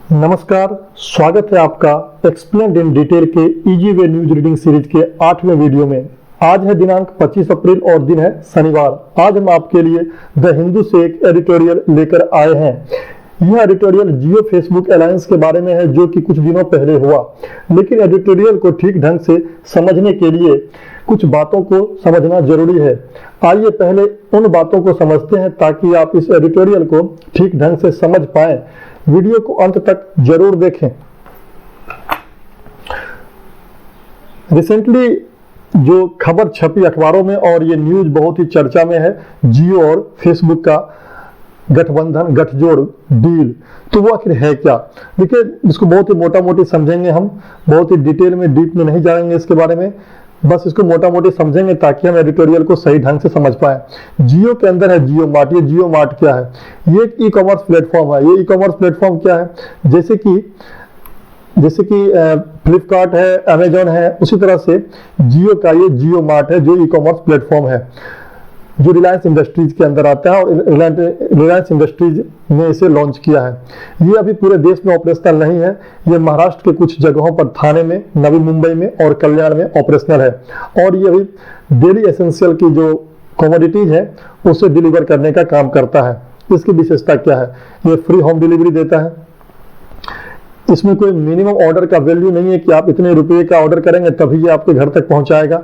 नमस्कार, स्वागत है आपका एक्सप्लेन्ड इन डिटेल के easy way news reading series के 8वें वीडियो में। आज है दिनांक 25 अप्रैल और दिन है शनिवार। आज हम आपके लिए द हिंदू से एक एडिटोरियल लेकर आए हैं। यह एडिटोरियल जियो फेसबुक अलायंस के बारे में है, जो कि कुछ दिनों पहले हुआ, लेकिन एडिटोरियल को ठीक ढंग से समझने के लिए कुछ बातों को समझना जरूरी है। आइए पहले उन बातों को समझते हैं ताकि आप इस एडिटोरियल को ठीक ढंग से समझ पाएं। वीडियो को अंत तक जरूर देखें। रिसेंटली जो खबर छपी अखबारों में और ये न्यूज बहुत ही चर्चा में है, जियो और फेसबुक का गठबंधन, गठजोड़, डील, तो वो आखिर है क्या? देखिए, इसको बहुत ही मोटा मोटी समझेंगे हम, बहुत ही डिटेल में डीप में नहीं जाएंगे इसके बारे में, बस इसको मोटा मोटी समझेंगे ताकि हम एडिटोरियल को सही ढंग से समझ पाए। जियो के अंदर है जियो मार्ट। ये जियो मार्ट क्या है? ये एक ई कॉमर्स प्लेटफॉर्म है। ये ई कॉमर्स प्लेटफॉर्म क्या है? जैसे कि फ्लिपकार्ट है, अमेजॉन है, उसी तरह से जियो का ये जियो मार्ट है, जो ई कॉमर्स प्लेटफॉर्म है, जो रिलायंस इंडस्ट्रीज के अंदर आता है और रिलायंस इंडस्ट्रीज ने इसे लॉन्च किया है। ये अभी पूरे देश में ऑपरेशनल नहीं है। ये महाराष्ट्र के कुछ जगहों पर, थाने में, नवी मुंबई में और कल्याण में ऑपरेशनल है। और ये अभी डेली एसेंशियल की जो कमोडिटीज है उसे डिलीवर करने का काम करता है। इसकी विशेषता क्या है? ये फ्री होम डिलीवरी देता है। इसमें कोई मिनिमम ऑर्डर का वैल्यू नहीं है कि आप इतने रुपये का ऑर्डर करेंगे तभी ये आपके घर तक पहुंचाएगा।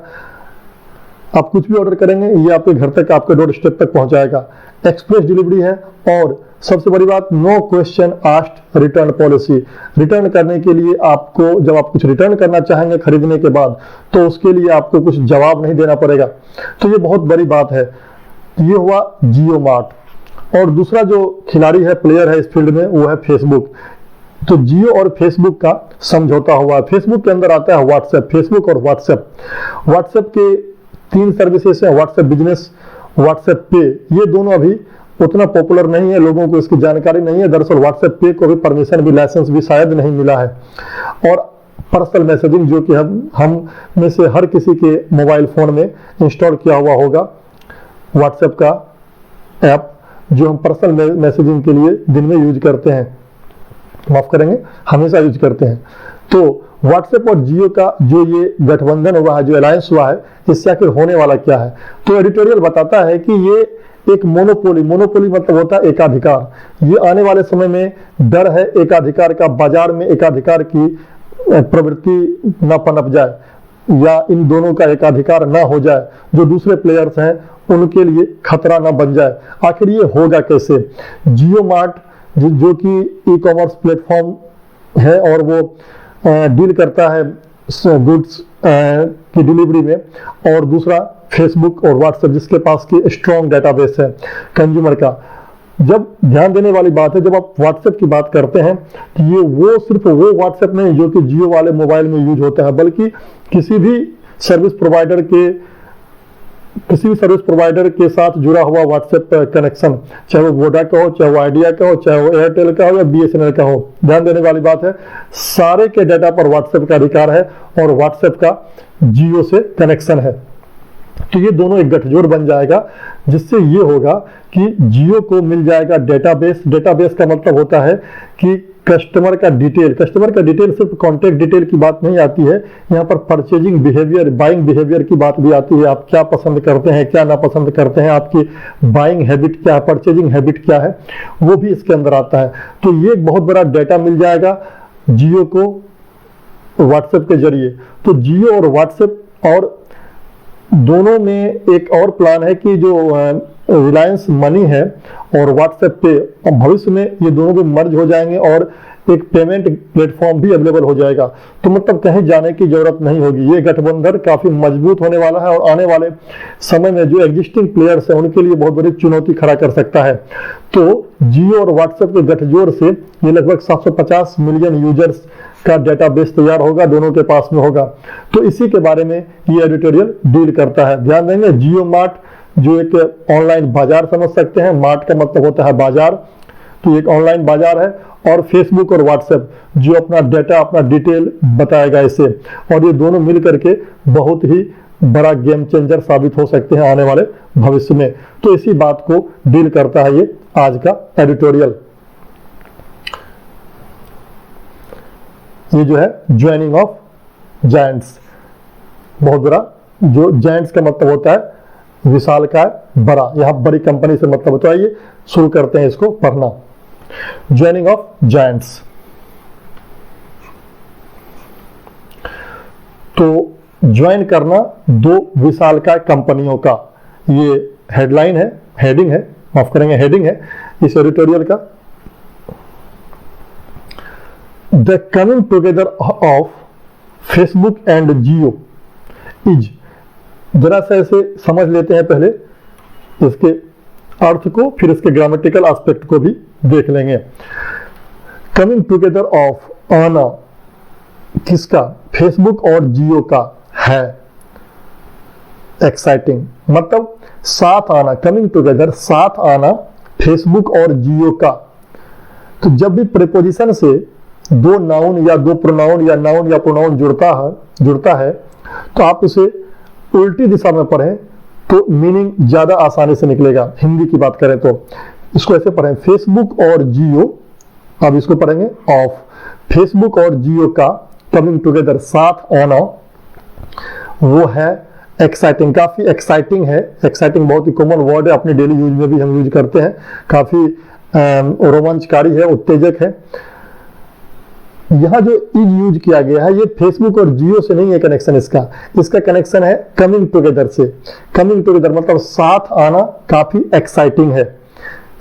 आप कुछ भी ऑर्डर करेंगे, ये आपके घर तक, आपके डोर स्टेप तक पहुंचाएगा। एक्सप्रेस डिलीवरी है और सबसे बड़ी बात, no question asked return policy. Return करने के लिए आपको, जब आप कुछ रिटर्न करना चाहेंगे खरीदने के बाद, तो उसके लिए आपको कुछ जवाब नहीं देना पड़ेगा। तो ये बहुत बड़ी बात है। ये हुआ जियो मार्ट। और दूसरा जो खिलाड़ी है, प्लेयर है इस फील्ड में, वो है फेसबुक। तो जियो और फेसबुक का समझौता हुआ है। फेसबुक के अंदर आता है व्हाट्सएप, फेसबुक और व्हाट्सएप। व्हाट्सएप के 3 सर्विसेज है, व्हाट्सएप बिजनेस, व्हाट्सएप पे। ये दोनों अभी उतना पॉपुलर नहीं है, लोगों को इसकी जानकारी नहीं है। दरअसल व्हाट्सएप पे को भी परमिशन भी, लाइसेंस भी शायद नहीं मिला है। और पर्सनल मैसेजिंग, जो कि हम में से हर किसी के मोबाइल फोन में इंस्टॉल किया हुआ होगा, व्हाट्सएप का ऐप, जो हम पर्सनल मैसेजिंग के लिए दिन में यूज करते हैं, माफ करेंगे, हमेशा यूज करते हैं। तो व्हाट्सएप और जियो का जो ये गठबंधन हुआ है, जो अलायंस हुआ है, इससे आखिर होने वाला क्या है? तो एडिटोरियल बताता है कि ये एक मोनोपोली मतलब होता है एकाधिकार। ये आने वाले समय में डर है एकाधिकार का, बाजार में एकाधिकार की प्रवृत्ति न पनप जाए या इन दोनों का एकाधिकार ना हो जाए, जो दूसरे प्लेयर्स हैं उनके लिए खतरा ना बन जाए। आखिर ये होगा कैसे? जियो मार्ट जो कि ई कॉमर्स प्लेटफॉर्म है और वो डील करता है गुड्स की डिलीवरी में, और दूसरा फेसबुक और व्हाट्सएप, जिसके पास की स्ट्रॉन्ग डेटाबेस है कंज्यूमर का। जब ध्यान देने वाली बात है, जब आप व्हाट्सएप की बात करते हैं तो ये वो सिर्फ वो व्हाट्सएप नहीं जो कि जियो वाले मोबाइल में यूज होता है, बल्कि किसी भी सर्विस प्रोवाइडर के साथ जुड़ा हुआ व्हाट्सएप कनेक्शन, चाहे वो वोडा का हो, चाहे वो आइडिया का हो, चाहे वो एयरटेल का हो या बीएसएनएल का हो। ध्यान देने वाली बात है, सारे के डाटा पर व्हाट्सएप का अधिकार है और व्हाट्सएप का जियो से कनेक्शन है। तो ये दोनों एक गठजोड़ बन जाएगा, जिससे ये होगा कि जियो को मिल जाएगा डेटाबेस। डेटाबेस का मतलब होता है कि कस्टमर का डिटेल सिर्फ कॉन्टेक्ट डिटेल की बात नहीं आती है, यहाँ पर परचेजिंग बिहेवियर, बाइंग बिहेवियर की बात भी आती है। आप क्या पसंद करते हैं, क्या नापसंद करते हैं, आपकी बाइंग हैबिट क्या है, परचेजिंग हैबिट क्या है, वो भी इसके अंदर आता है। तो ये एक बहुत बड़ा डेटा मिल जाएगा जियो को व्हाट्सएप के जरिए। तो जियो और व्हाट्सएप, और दोनों में एक और प्लान है कि जो रिलायंस मनी है और व्हाट्सएप पे, भविष्य में ये दोनों भी मर्ज हो जाएंगे और एक पेमेंट प्लेटफॉर्म भी अवेलेबल हो जाएगा। तो मतलब कहीं जाने की जरूरत नहीं होगी। ये गठबंधन काफी मजबूत होने वाला है और आने वाले समय में जो एग्जिस्टिंग प्लेयर्स हैं उनके लिए बहुत बड़ी चुनौती खड़ा कर सकता है। तो जियो और व्हाट्सएप के गठजोड़ से ये लगभग 750 मिलियन यूजर्स का डेटाबेस तैयार होगा, दोनों के पास में होगा। तो इसी के बारे में ये एडिटोरियल डील करता है। ध्यान देंगे, जियो मार्ट जो एक ऑनलाइन बाजार समझ सकते हैं, मार्ट का मतलब होता है बाजार, तो एक ऑनलाइन बाजार है। और फेसबुक और व्हाट्सएप जो अपना डेटा, अपना डिटेल बताएगा इसे, और ये दोनों मिल करके बहुत ही बड़ा गेम चेंजर साबित हो सकते हैं आने वाले भविष्य में। तो इसी बात को डील करता है ये आज का एडिटोरियल। ये जो है ज्वाइनिंग ऑफ जायंट्स, बहुत बड़ा, जो जायंट्स का मतलब होता है विशालकाय, बड़ा, यहाँ बड़ी कंपनी से मतलब होता है। ये शुरू करते हैं इसको पढ़ना, ज्वाइनिंग ऑफ जायंट्स। तो ज्वाइन करना दो विशालकाय कंपनियों का, ये हेडलाइन है, हेडिंग है, माफ करेंगे हेडिंग है इस एडिटोरियल का। The coming together of Facebook and Jio is, जरा सा ऐसे समझ लेते हैं पहले इसके अर्थ को, फिर इसके ग्रामेटिकल एस्पेक्ट को भी देख लेंगे। कमिंग टुगेदर ऑफ, आना किसका, फेसबुक और जियो का है, एक्साइटिंग, मतलब साथ आना, कमिंग टुगेदर साथ आना फेसबुक और जियो का। तो जब भी प्रीपोजिशन से दो नाउन या दो प्रोनाउन या नाउन या प्रोनाउन जुड़ता है तो आप उसे उल्टी दिशा में पढ़ें तो मीनिंग ज्यादा आसानी से निकलेगा। हिंदी की बात करें तो इसको ऐसे पढ़ें, फेसबुक और जियो, अब इसको पढ़ेंगे ऑफ, फेसबुक और जियो का कमिंग टुगेदर साथ आना, वो है एक्साइटिंग, काफी एक्साइटिंग है। एक्साइटिंग बहुत ही कॉमन वर्ड है, अपने डेली यूज में भी हम यूज करते हैं, काफी रोमांचकारी है, उत्तेजक है। यहाँ जो इज यूज किया गया है ये फेसबुक और जियो से नहीं है कनेक्शन, इसका कनेक्शन है कमिंग टुगेदर से। कमिंग टुगेदर मतलब साथ आना काफी एक्साइटिंग है,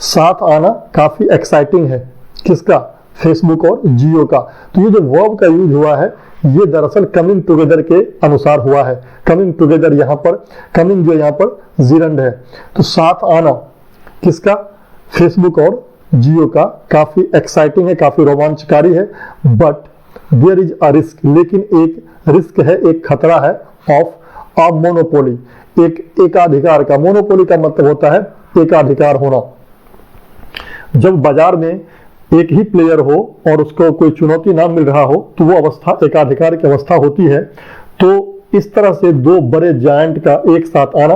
साथ आना काफी एक्साइटिंग है, किसका, फेसबुक और जियो का। तो ये जो वर्ब का यूज हुआ है ये दरअसल कमिंग टुगेदर के अनुसार हुआ है। कमिंग टुगेदर यहाँ पर, कमिंग जो यहाँ पर जिरंड है, तो साथ आना किसका, फेसबुक और जियो का, काफी एक्साइटिंग है, काफी रोमांचकारी है। But there is a risk, लेकिन एक रिस्क है, एक खतरा है, ऑफ अ मोनोपोली, एक एकाधिकार का। मोनोपोली का मतलब होता है एकाधिकार होना। जब बाजार में एक ही प्लेयर हो और उसको कोई चुनौती ना मिल रहा हो तो वो अवस्था एकाधिकार की अवस्था होती है। तो इस तरह से दो बड़े जायंट का एक साथ आना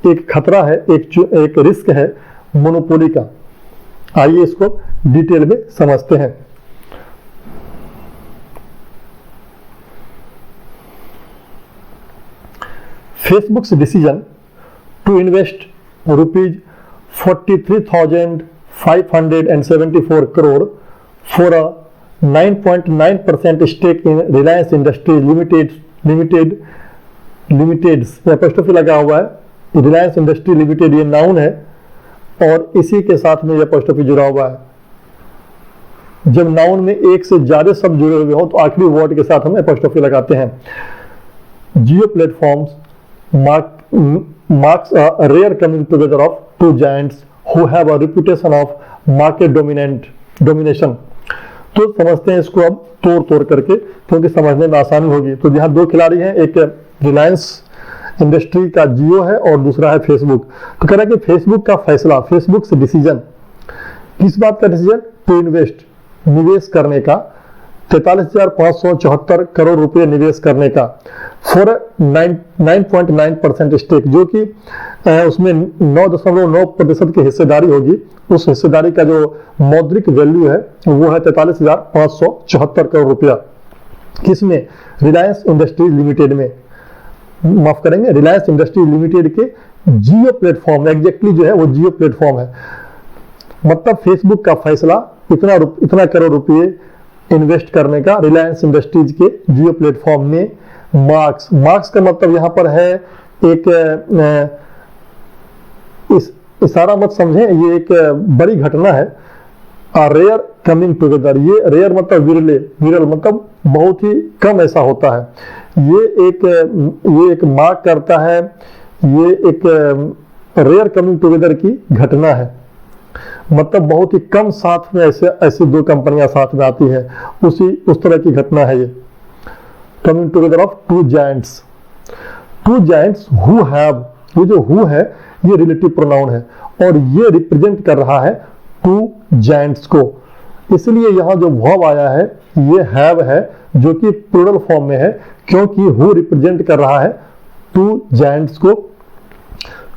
एक खतरा है, एक रिस्क है मोनोपोली का। आइए इसको डिटेल में समझते हैं। Facebook's decision to invest ₹43,574 crore for a 9.9% stake in Reliance Industries Limited's, apostrophe लगा हुआ है, रिलायंस इंडस्ट्री लिमिटेड ये नाउन है और इसी के साथ में एपोस्ट्रोफी जुड़ा हुआ है। जब नाउन में एक से ज्यादा शब्द जुड़े हुए हो तो आखिरी वर्ड के साथ हम एपोस्ट्रोफी लगाते हैं। जियो platforms marks a rare coming together of two giants who have a reputation of market domination। तो समझते हैं इसको अब तोड़ करके, क्योंकि समझने में आसानी होगी। तो यहाँ दो खिलाड़ी हैं, एक रिलायंस इंडस्ट्री का जियो है और दूसरा है फेसबुक। तो कह रहा है कि फेसबुक का फैसला, फेसबुक से डिसीजन, किस बात का डिसीजन, टू इन्वेस्ट, निवेश करने का, 43,574 करोड़ रुपए निवेश करने का, फॉर 9.9% स्टेक, जो कि उसमें 9.9% की हिस्सेदारी होगी। उस हिस्सेदारी का जो मौद्रिक वैल्यू है वो है 43,574 करोड़ रुपया। किसमें, रिलायंस इंडस्ट्रीज लिमिटेड में, माफ करेंगे, रिलायंस इंडस्ट्रीज लिमिटेड के जियो प्लेटफॉर्म, एग्जैक्टली जो है वो जियो प्लेटफॉर्म है। मतलब फेसबुक का फैसला इतना करोड़ रुपये इन्वेस्ट करने का रिलायंस इंडस्ट्रीज के जियो प्लेटफॉर्म में। मार्क्स का मतलब यहाँ पर है एक, इस इशारा मत समझें, ये एक बड़ी घटना है। रेयर कमिंग टुगेदर, ये रेयर मतलब विरल मतलब बहुत ही कम ऐसा होता है। ये एक मार्क करता है, ये एक रेयर कमिंग टुगेदर की घटना है, मतलब बहुत ही कम साथ में ऐसी दो कंपनियां साथ में आती है, उस तरह की घटना है ये। Coming together of two giants who have, ये जो हु है ये रिलेटिव प्रोनाउन है और ये रिप्रेजेंट कर रहा है टू जायंट्स को, इसलिए यहाँ जो वर्ब आया है ये हैव है, जो कि प्लूरल फॉर्म में है, क्योंकि हु रिप्रेजेंट कर रहा है टू जायंट्स को।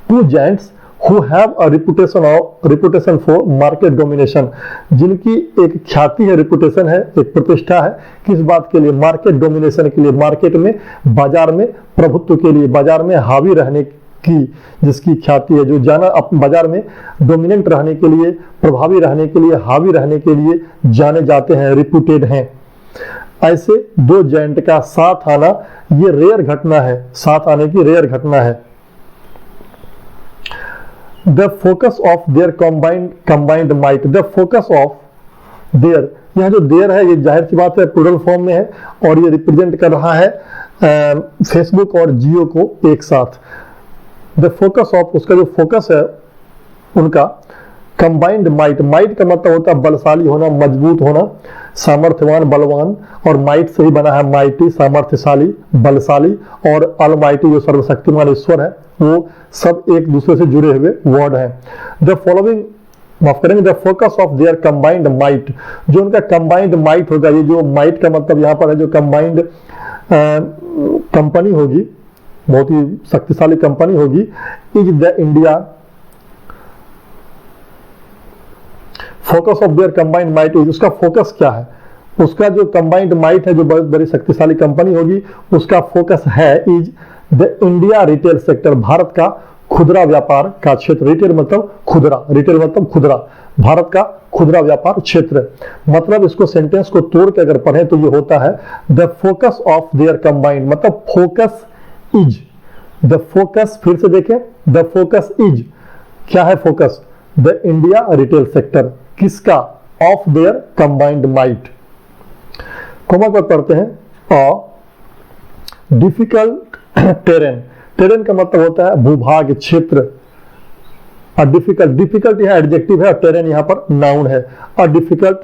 Two giants who have a reputation for market domination, जिनकी एक ख्याति है, reputation है, एक प्रतिष्ठा है, किस बात के लिए? मार्केट डोमिनेशन के लिए, मार्केट में, बाजार में प्रभुत्व के लिए, बाजार में हावी रहने की जिसकी ख्याति है, जो जाना बाजार में डोमिनेंट रहने के लिए, प्रभावी रहने के लिए, हावी रहने के लिए जाने जाते हैं, रिप्यूटेड हैं। ऐसे दो जायंट का साथ आना ये रेयर घटना है, साथ आने की रेयर घटना है। The focus of their combined might, the focus of there, यह जो देयर है ये जाहिर सी बात है प्लूरल फॉर्म में है और ये रिप्रेजेंट कर रहा है फेसबुक और जियो को एक साथ। द फोकस ऑफ, उसका जो फोकस है उनका, कंबाइंड माइट, माइट का मतलब होता है बलशाली होना, मजबूत होना, सामर्थ्यवान, बलवान, और माइट से ही बना है माइटी, सामर्थ्यशाली, बलशाली, और अलमाइटी जो सर्वशक्तिमान ईश्वर है, वो सब एक दूसरे से जुड़े हुए वर्ड हैं। द फॉलोइंग, माफ करेंगे, the focus of their combined might, जो उनका कंबाइंड माइट होगा, ये जो माइट का मतलब यहाँ पर है, जो कंबाइंड कंपनी होगी, बहुत ही शक्तिशाली कंपनी होगी, is the India, focus of their combined might is, उसका फोकस क्या है? उसका जो कंबाइंड माइट है, जो बहुत बड़ी शक्तिशाली कंपनी होगी, उसका फोकस है is the India retail sector, Bharat का खुदरा व्यापार का क्षेत्र। रिटेल मतलब खुदरा, रिटेल मतलब खुदरा, भारत का खुदरा व्यापार क्षेत्र। मतलब इसको सेंटेंस को तोड़ के अगर पढ़ें तो ये होता है the focus of their combined, मतलब फोकस इज, द फोकस, फिर से देखें, द फोकस इज, क्या है focus? The India retail sector, किसका? Of their combined might. Comma पर पढ़ते हैं, अ डिफिकल्ट टेरेन, टेरेन का मतलब होता है भूभाग, क्षेत्र। अ डिफिकल्ट, डिफिकल्ट यहाँ एडजेक्टिव है और टेरेन यहाँ पर नाउन है। अ डिफिकल्ट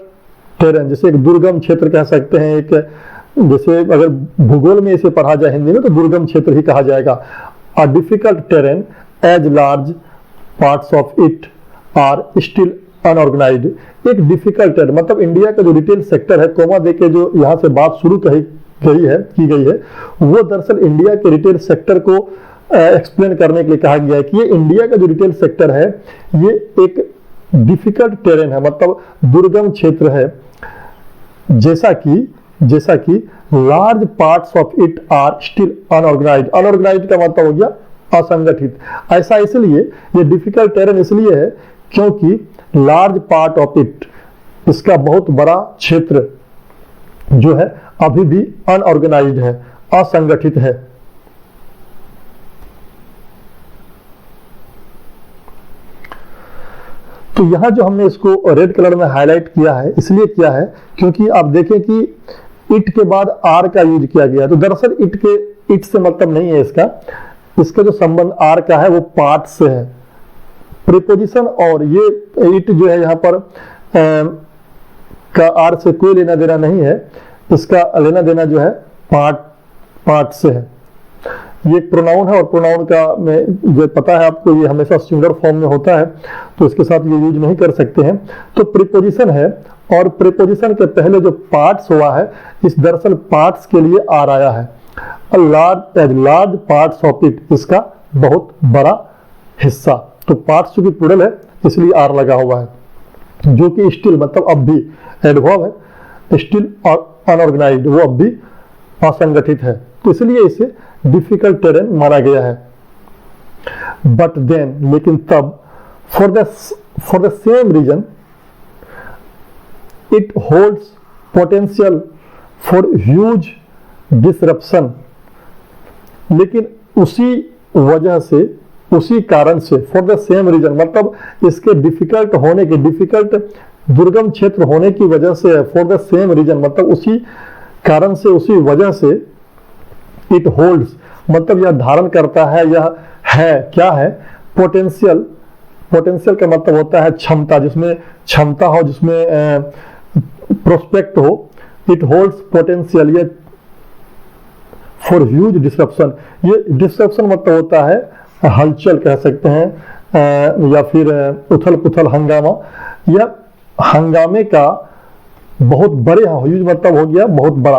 टेरेन, जैसे एक दुर्गम क्षेत्र कह सकते हैं, एक जैसे अगर भूगोल में इसे पढ़ा जाए हिंदी में तो दुर्गम क्षेत्र ही कहा जाएगा। A difficult terrain as large parts of it are still unorganised. एक डिफिकल्ट टेरेन मतलब इंडिया का जो रिटेल सेक्टर है, कोमा देके जो यहाँ से बात शुरू की गई है, वो दरअसल इंडिया के रिटेल सेक्टर को एक्सप्लेन करने के लिए कहा गया है कि ये इंडिया का जो रिटेल सेक्टर है ये एक डिफिकल्ट टेरेन है, मतलब दुर्गम क्षेत्र है। जैसा कि large parts of it are still unorganised, unorganised का मतलब हो गया असंगठित। ऐसा इसलिए, ये डिफिकल्ट टेरेन इसलिए है क्योंकि लार्ज पार्ट ऑफ इट, इसका बहुत बड़ा क्षेत्र जो है अभी भी अनऑर्गेनाइज्ड है, असंगठित है। तो यहां जो हमने इसको रेड कलर में हाईलाइट किया है, इसलिए किया है क्योंकि आप देखें कि इट के बाद आर का यूज किया गया। तो दरअसल इट से मतलब नहीं है इसका जो संबंध आर का है वो पार्ट से है, प्रीपोजिशन, और ये इट जो है यहाँ पर का आर से कोई लेना देना नहीं है, इसका लेना देना जो है पार्ट से है। ये एक प्रोनाउन है और प्रोनाउन का में जो पता है आपको, ये हमेशा सिंगुलर फॉर्म में होता है, तो इसके साथ ये यूज नहीं कर सकते हैं। तो प्रीपोजिशन है और प्रीपोजिशन के पहले जो पार्ट्स हुआ है, इस दरअसल पार्ट्स के लिए आर आया है। लार्ज पार्ट्स ऑफ इट, इसका बहुत बड़ा हिस्सा। तो पार्ट्स चूंकि प्लूरल है इसलिए आर लगा हुआ है, जो कि स्टिल मतलब अब भी एडवर्ब है, स्टिल अनऑर्गेनाइज्ड, वो अब भी असंगठित है, तो इसलिए इसे डिफिकल्ट टेरेन माना गया है। बट देन, लेकिन तब, for the same reason it holds potential for huge disruption, लेकिन उसी वजह से, उसी कारण से, फॉर द सेम रीजन मतलब इसके डिफिकल्ट होने के, डिफिकल्ट दुर्गम क्षेत्र होने की वजह से, फॉर द सेम रीजन मतलब उसी कारण से, उसी वजह से, इट होल्ड्स मतलब यह धारण करता है, यह है, क्या है? पोटेंशियल। पोटेंशियल का मतलब होता है क्षमता, जिसमें क्षमता हो, जिसमें प्रोस्पेक्ट हो। इट होल्ड्स पोटेंशियल, ये फॉर ह्यूज डिसरप्शन, ये डिसरप्शन मतलब होता है हलचल कह सकते हैं, या फिर उथल पुथल, हंगामा, या हंगामे का बहुत बड़े, ह्यूज मतलब हो गया बहुत बड़ा,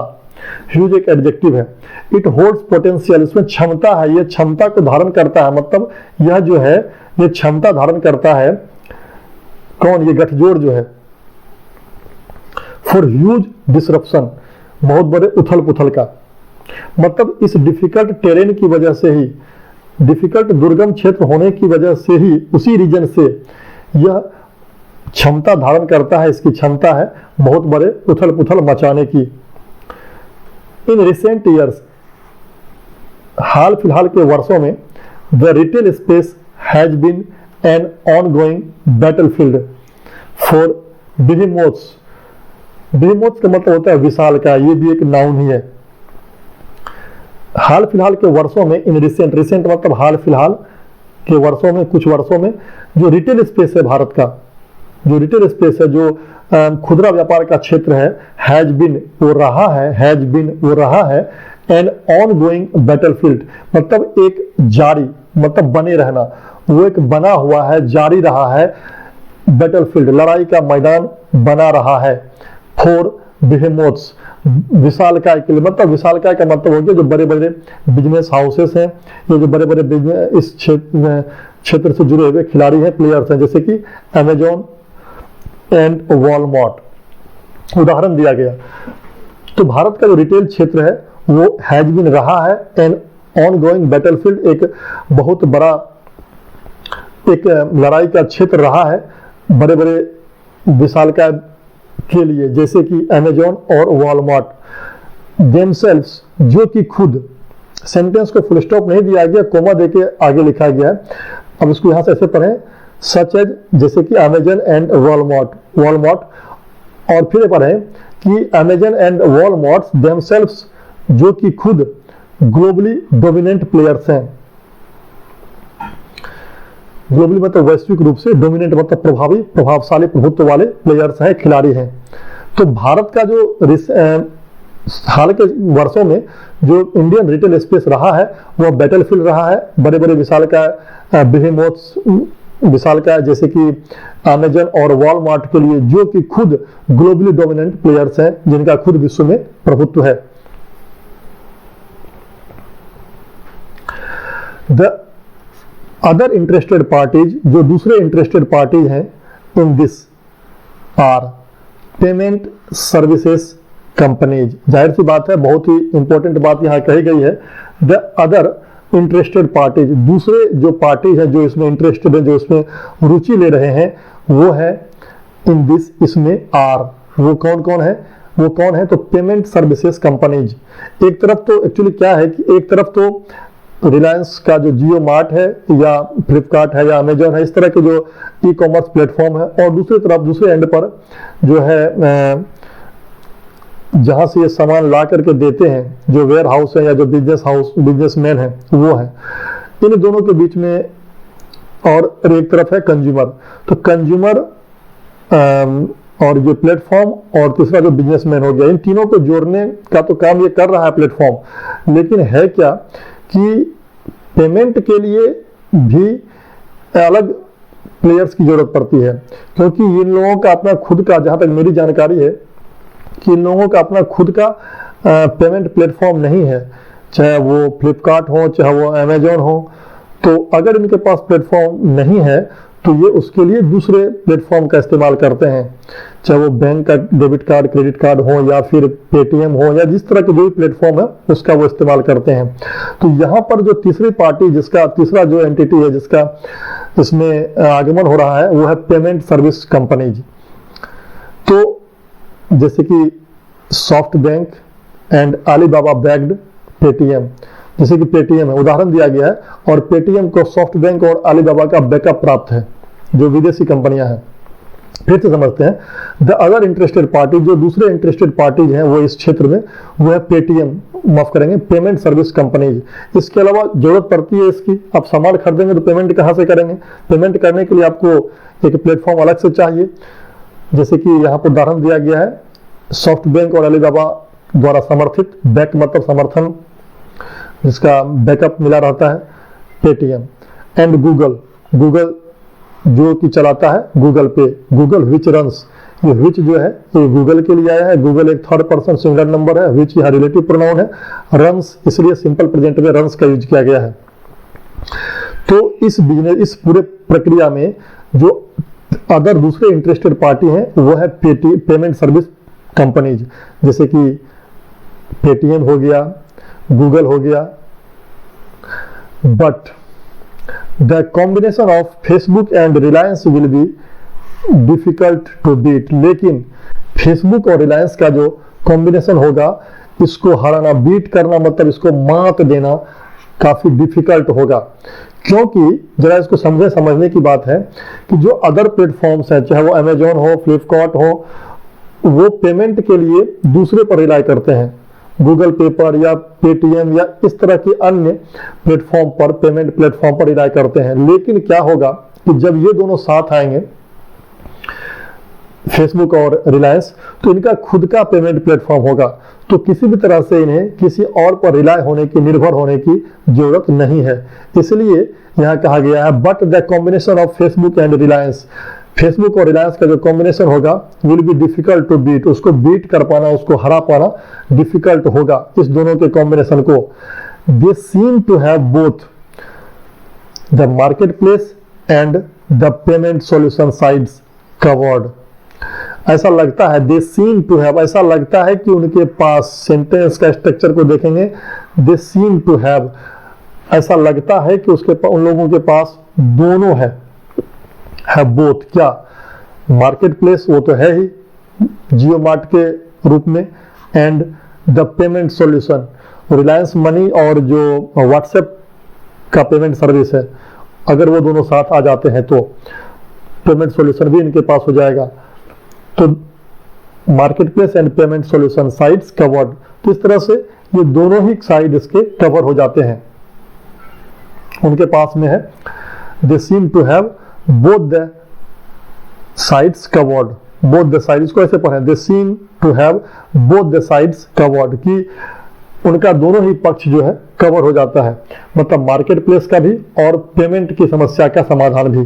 ह्यूज एक एडजेक्टिव है। इट होल्ड्स पोटेंशियल, इसमें क्षमता है, यह क्षमता को धारण करता है, मतलब यह जो है ये क्षमता धारण करता है, कौन, ये गठजोड़ जो है, फॉर ह्यूज डिसरप्शन, बहुत बड़े उथल पुथल का। मतलब इस डिफिकल्ट टेरेन की वजह से ही, डिफिकल्ट दुर्गम क्षेत्र होने की वजह से ही, उसी रीजन से यह क्षमता धारण करता है, इसकी क्षमता है बहुत बड़े उथल पुथल मचाने की। इन रिसेंट ईयर्स, हाल फिलहाल के वर्षों में, the retail space has been an ongoing battlefield for behemoths. Behemoths का मतलब होता है विशालकाय, ये भी एक नाउन ही है। हाल फिलहाल के वर्षों में, इन रिसेंट, रिसेंट मतलब हाल फिलहाल के वर्षों में, कुछ वर्षों में, जो रिटेल स्पेस है भारत का, जो रिटेल स्पेस है, जो खुदरा व्यापार का क्षेत्र है, हैज बिन, वो रहा है, हैज बिन वो रहा है, एन ऑन गोइंग बैटलफील्ड, मतलब एक जारी, मतलब बने रहना, वो एक बना हुआ है, जारी रहा है, बैटलफील्ड लड़ाई का मैदान बना रहा है, फॉर बेहेमोथ्स, विशालकाय के लिए। मतलब विशालकाय का मतलब हो गया जो बड़े बड़े बिजनेस हाउसेस हैं, ये जो बड़े बड़े बिजनेस, इस क्षेत्र से जुड़े हुए खिलाड़ी हैं, प्लेयर्स हैं, जैसे कि अमेजॉन एंड वॉलमार्ट उदाहरण दिया गया। तो भारत का जो रिटेल क्षेत्र है वो हैज बीन रहा है एन ऑन गोइंग बैटलफील्ड, एक बहुत बड़ा एक लड़ाई का क्षेत्र रहा है बड़े बड़े विशालकाय के लिए, जैसे कि अमेजॉन और वॉलमार्ट देमसेल्व्स, जो कि खुद, सेंटेंस को फुल स्टॉप नहीं दिया गया, कोमा देके आगे लिखा गया है। अब इसको यहां से ऐसे पढ़ें, सच एज, जैसे कि अमेजन एंड वॉलमार्ट, वॉलमार्ट, और फिर पढ़ें कि अमेजन एंड वॉलमार्ट देमसेल्व्स, जो कि खुद ग्लोबली डोमिनेंट प्लेयर्स हैं। ग्लोबली मतलब वैश्विक रूप से, डोमिनेंट मतलब प्रभावी, प्रभावशाली, प्रभुत्व वाले प्लेयर्स हैं, खिलाड़ी हैं। तो भारत का जो हाल के वर्षों में जो इंडियन रिटेल स्पेस रहा है वह बैटलफील्ड रहा है, बड़े बड़े विशालकाय बेहेमोथ्स, विशालकाय जैसे कि अमेजन और वॉलमार्ट के लिए, जो कि खुद ग्लोबली डोमिनेंट प्लेयर्स हैं, जिनका खुद विश्व में प्रभुत्व है। द अदर इंटरेस्टेड पार्टीज, जो दूसरे इंटरेस्टेड पार्टीज हैं in this, are payment services companies. जाहिर सी बात है, बहुत ही इंपॉर्टेंट बात यहाँ कही गई है, द अदर इंटरेस्टेड पार्टीज, दूसरे जो पार्टीज हैं जो इसमें इंटरेस्टेड है, जो इसमें रुचि ले रहे हैं, वो है इन दिस, इसमें आर, वो कौन कौन है, वो कौन है, तो पेमेंट सर्विसेज कंपनीज। एक तरफ तो एक्चुअली क्या है कि एक तरफ तो रिलायंस का जो जियो मार्ट है या फ्लिपकार्ट है या अमेजॉन है, इस तरह के जो ई कॉमर्स प्लेटफॉर्म है, और दूसरी तरफ दूसरे एंड पर जो है जहां से ये सामान ला करके देते हैं, जो वेयर हाउस है या जो बिजनेसमैन है, वो है। इन दोनों के बीच में, और एक तरफ है कंज्यूमर, तो कंज्यूमर और जो प्लेटफॉर्म, और तीसरा जो बिजनेसमैन हो गया, इन तीनों को जोड़ने का तो काम ये कर रहा है प्लेटफॉर्म। लेकिन है क्या कि पेमेंट के लिए भी अलग प्लेयर्स की जरूरत पड़ती है, क्योंकि इन लोगों का अपना खुद का, जहां तक मेरी जानकारी है कि इन लोगों का अपना खुद का पेमेंट प्लेटफॉर्म नहीं है, चाहे वो फ्लिपकार्ट हो, चाहे वो अमेजॉन हो। तो अगर इनके पास प्लेटफॉर्म नहीं है तो ये उसके लिए दूसरे प्लेटफॉर्म का इस्तेमाल करते हैं, चाहे वो बैंक का डेबिट कार्ड, क्रेडिट कार्ड हो, या फिर पेटीएम हो, या जिस तरह के जो भी प्लेटफॉर्म है उसका वो इस्तेमाल करते हैं। तो यहाँ पर जो तीसरी पार्टी, जिसका तीसरा जो एंटिटी है जिसका इसमें आगमन हो रहा है, वो है पेमेंट सर्विस कंपनीज। तो जैसे कि soft bank and Alibaba backed Paytm, जैसे कि पेटीएम है, उदाहरण दिया गया है, और पेटीएम को सॉफ्ट बैंक और अलीबाबा का बैकअप प्राप्त है, जो विदेशी कंपनियां हैं। फिर से समझते हैं, द अदर इंटरेस्टेड पार्टी, जो दूसरे इंटरेस्टेड पार्टीज हैं वो इस क्षेत्र में, वो है पेटीएम, माफ करेंगे, पेमेंट सर्विस कंपनीज। इसके अलावा जरूरत पड़ती है इसकी, आप सामान खरीदेंगे तो पेमेंट कहाँ से करेंगे, पेमेंट करने के लिए आपको एक प्लेटफॉर्म अलग से चाहिए, जैसे कि यहाँ पर उदाहरण दिया गया है, सॉफ्ट बैंक और अलीबाबा द्वारा समर्थित, बैक मतलब समर्थन, जिसका बैकअप मिला रहता है, पेटीएम एंड गूगल, गूगल जो कि चलाता है गूगल पे, गूगल विच रन्स, ये विच जो है ये गूगल के लिए आया है, गूगल एक थर्ड पर्सन सिंगुलर नंबर है, विच यहाँ रिलेटिव प्रोनाउन है, रन्स इसलिए सिंपल प्रेजेंट में रन्स का यूज किया गया है। तो इस बिजनेस, इस पूरे प्रक्रिया में जो अदर दूसरे इंटरेस्टेड पार्टी हैं वो है पेमेंट सर्विस कंपनीज, जैसे कि पेटीएम हो गया, गूगल हो गया। But the combination of Facebook and Reliance will be difficult to beat. लेकिन फेसबुक और रिलायंस का जो कॉम्बिनेशन होगा, इसको हराना, बीट करना, मतलब इसको मात देना काफी डिफिकल्ट होगा। क्योंकि जरा इसको समझने की बात है कि जो अदर प्लेटफॉर्म्स हैं, चाहे वो अमेजोन हो, फ्लिपकार्ट हो, वो पेमेंट के लिए दूसरे पर रिलाई करते हैं, गूगल पे पर या पेटीएम या इस तरह के अन्य प्लेटफॉर्म पर, पेमेंट प्लेटफॉर्म पर रिलाई करते हैं। लेकिन क्या होगा कि जब ये दोनों साथ आएंगे, फेसबुक और रिलायंस, तो इनका खुद का पेमेंट प्लेटफॉर्म होगा, तो किसी भी तरह से इन्हें किसी और पर रिलाई होने की, निर्भर होने की जरूरत नहीं है। इसलिए यहां कहा गया है but the combination of Facebook and Reliance, Facebook और रिलायंस का जो कॉम्बिनेशन होगा will be difficult to beat, उसको बीट कर पाना, उसको हरा पाना डिफिकल्ट होगा, इस दोनों के कॉम्बिनेशन को। They seem to have both the market place and the payment solution sides covered. ऐसा लगता है, दे सीम टू हैव, ऐसा लगता है कि उनके पास, सेंटेंस का स्ट्रक्चर को देखेंगे, दे सीम टू हैव, ऐसा लगता है कि उन लोगों के पास दोनों है बोथ। क्या? मार्केट प्लेस वो तो है ही जियो मार्ट के रूप में, and the payment solution, Reliance money और जो व्हाट्सएप का पेमेंट सर्विस है, अगर वो दोनों साथ आ जाते हैं तो पेमेंट सॉल्यूशन भी इनके पास हो जाएगा। तो market place and payment solution sides covered, तो इस तरह से ये दोनों ही साइड इसके कवर हो जाते हैं, उनके पास में है। They seem to have both the sides covered, both the sides को ऐसे पढ़ें, they seem to have both the sides covered, कि उनका दोनों ही पक्ष जो है कवर हो जाता है, मतलब मार्केट प्लेस का भी और पेमेंट की समस्या का समाधान भी।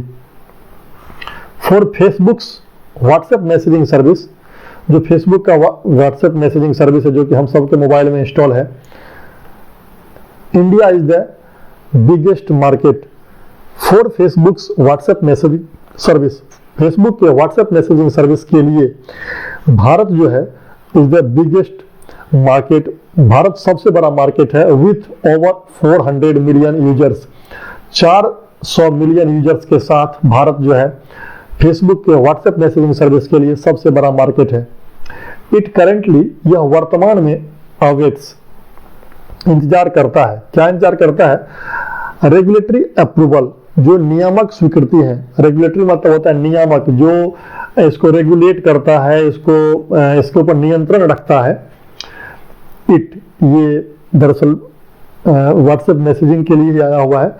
For Facebooks WhatsApp messaging service, जो फेसबुक का व्हाट्सएप मैसेजिंग सर्विस है, जो कि हम सबके मोबाइल में इंस्टॉल है, India is the biggest market for Facebooks WhatsApp messaging service. Facebook के व्हाट्सएप मैसेजिंग सर्विस के लिए भारत जो है is the biggest market, Bharat सबसे बड़ा मार्केट है, with over 400 million users, 400 million users के साथ भारत जो है फेसबुक के व्हाट्सएप मैसेजिंग सर्विस के लिए सबसे बड़ा मार्केट है। इट करेंटली, यह वर्तमान में अवेट्स, इंतजार करता है, क्या इंतजार करता है? रेगुलेटरी अप्रूवल, जो नियामक स्वीकृति है, रेगुलेटरी मतलब होता है नियामक, जो इसको रेगुलेट करता है, इसके ऊपर नियंत्रण रखता है। इट, ये दरअसल व्हाट्सएप मैसेजिंग के लिए आया हुआ है।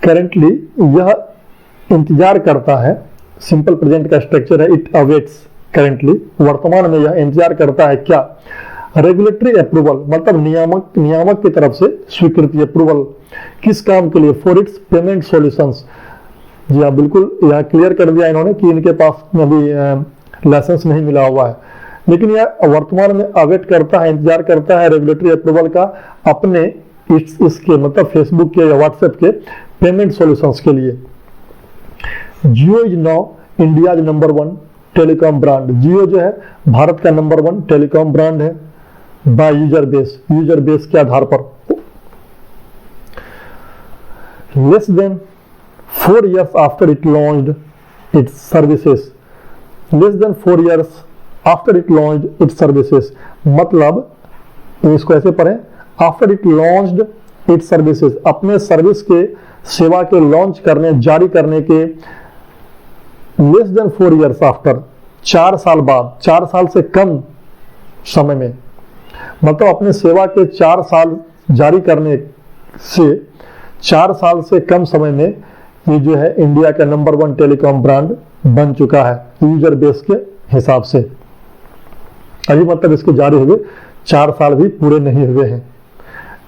करेंटली यह इंतजार करता है, सिंपल प्रेजेंट का स्ट्रक्चर है, इट अवेट्स, करेंटली वर्तमान में यह इंतजार करता है क्या? रेगुलेटरी अप्रूवल, मतलब नियामक की तरफ से स्वीकृति, अप्रूवल, किस काम के लिए? For its payment solutions. जी हाँ, बिल्कुल यहाँ क्लियर कर दिया इन्होंने कि इनके पास अभी लाइसेंस नहीं मिला हुआ है, लेकिन यह वर्तमान में अवेट करता है, इंतजार करता है रेगुलेटरी अप्रूवल का अपने इसके मतलब फेसबुक के या व्हाट्सएप के पेमेंट सॉल्यूशंस के लिए। Jio is now India number 1 telecom brand, Jio जो है भारत का नंबर 1 टेलीकॉम ब्रांड है, बाय यूजर बेस के आधार पर। Less than 4 years after it launched its services, less than 4 years after it launched its services, मतलब इसको ऐसे पढ़ें, after it launched its services, अपने सर्विस के, सेवा के लॉन्च करने, जारी करने के लेस देन 4 years आफ्टर, 4 साल बाद, 4 साल से कम समय में, मतलब अपने सेवा के 4 साल जारी करने से 4 साल से कम समय में ये जो है इंडिया का नंबर 1 टेलीकॉम ब्रांड बन चुका है यूजर बेस के हिसाब से। अभी मतलब इसके जारी हुए 4 साल भी पूरे नहीं हुए हैं।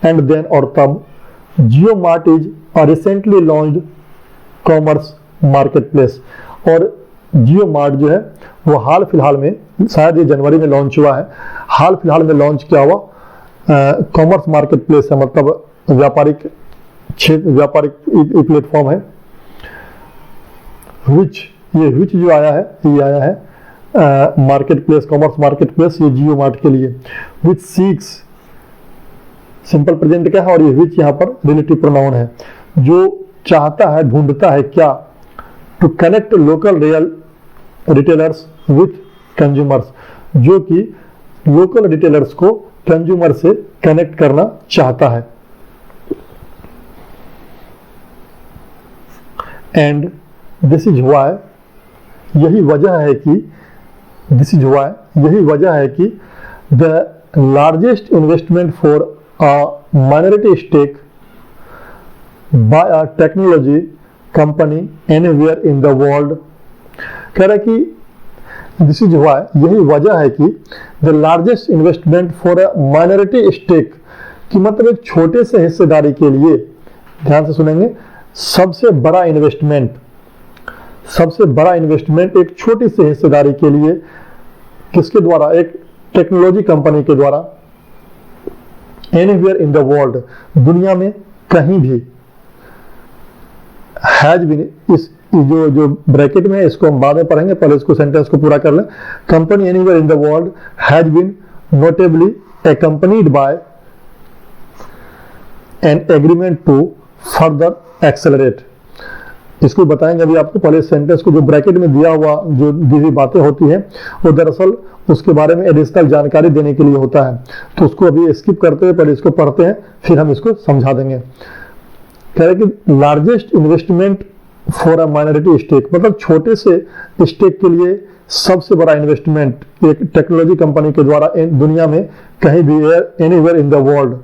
एंड देन, और तब Jio mart is a recently launched commerce market place, और जियो मार्ट जो है वो हाल फिलहाल में, शायद ये जनवरी में लॉन्च हुआ है, हाल फिलहाल में लॉन्च किया हुआ कॉमर्स मार्केट प्लेस है, मतलब व्यापारिक ई प्लेटफॉर्म है। विच, ये विच जो आया है ये आया है market place, commerce market place, ये जियो मार्ट के लिए। विच सीक्स सिंपल प्रेजेंट क्या है और ये विच यहाँ पर रिलेटिव प्रोनाउन है। जो चाहता है, ढूंढता है क्या, to connect local retailers with consumers, जो कि लोकल रिटेलर्स को कंज्यूमर से कनेक्ट करना चाहता है। एंड दिस इज व्हाई, यही वजह है कि, दिस इज व्हाई यही वजह है कि the largest investment for a minority stake by a technology company anywhere in the world, कह रहा है कि दिस इज व्हाई यही वजह है कि the largest investment for a minority stake, कि मतलब एक छोटे से हिस्सेदारी के लिए, ध्यान से सुनेंगे, सबसे बड़ा इन्वेस्टमेंट, सबसे बड़ा इन्वेस्टमेंट एक छोटी सी हिस्सेदारी के लिए, किसके द्वारा, एक टेक्नोलॉजी कंपनी के द्वारा, एनीवेयर इन द वर्ल्ड, दुनिया में कहीं भी, हैज बीन, इस जो ब्रैकेट में है इसको हम बाद में पढ़ेंगे, पहले इसको सेंटेंस को पूरा कर लें। Company anywhere in the world has been notably accompanied by an agreement to further accelerate। इसको बताएंगे अभी आपको, पहले सेंटेंस को जो ब्रैकेट में दिया हुआ जो दी हुई बातें होती हैं वो दरअसल उसके बारे में एडिशनल जानकारी देने के लिए होता है, तो उसको अभी स्किप करते हुए पहले इसको पढ़ते हैं, फिर हम इसको समझा देंगे। कह रहे कि largest investment for a minority stake, मतलब छोटे से स्टेक के लिए सबसे बड़ा इन्वेस्टमेंट एक टेक्नोलॉजी कंपनी के द्वारा दुनिया में कहीं भी, anywhere in the world,